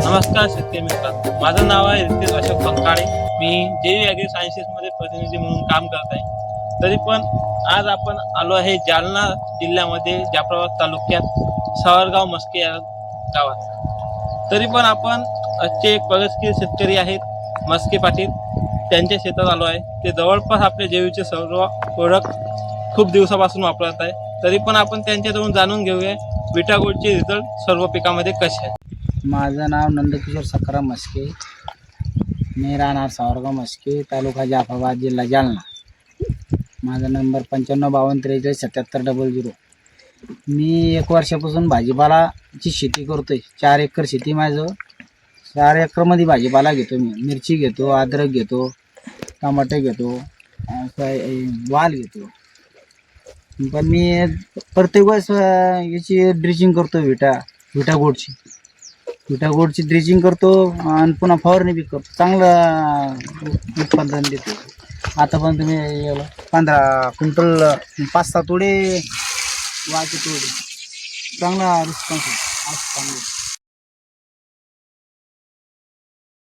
नमस्कार शेतकरी मित्रांनो, माझं नाव आहे रितेश अशोक पंकाळे. मी जेवी ॲग्री सायन्सेसमध्ये प्रतिनिधी म्हणून काम करत आहे. तरी पण आज आपण आलो आहे जालना जिल्ह्यामध्ये जाफराबाद तालुक्यात सावरगाव मस्के या गावात. तरी पण आपण आजचे एक प्रगतशील शेतकरी आहेत मस्के पाटील, त्यांच्या शेतात आलो आहे. ते जवळपास आपल्या जेवीचे सर्व प्रोडक्ट खूप दिवसापासून वापरत आहे. तरी पण आपण त्यांच्याजवळून जाणून घेऊया विटागोल्डचे रिझल्ट सर्व पिकामध्ये कसे आहेत. माझं नाव नंदकिशोर सखाराम मस्के. मी राहणार सावरगाव मस्के, तालुका जाफराबाद, जिल्हा जालना. माझा नंबर 9552437700. मी 1 वर्षापासून भाजीपालाची शेती करतो आहे. 4 एकर शेती माझं. 4 एकरमध्ये भाजीपाला घेतो मी. मिरची घेतो, अद्रक घेतो, टमाटे घेतो, वाल घेतो. पण मी प्रत्येक वेळेस याची ड्रिचिंग करतो. विटागोल्डची ड्रिचिंग करतो आणि पुन्हा फवारणी बी करतो. चांगलं उत्पादन देतो. आता पण तुम्ही 15 क्विंटल 5-6 तोडे वाळके तोडे. चांगला रिस्पॉन्स आहे.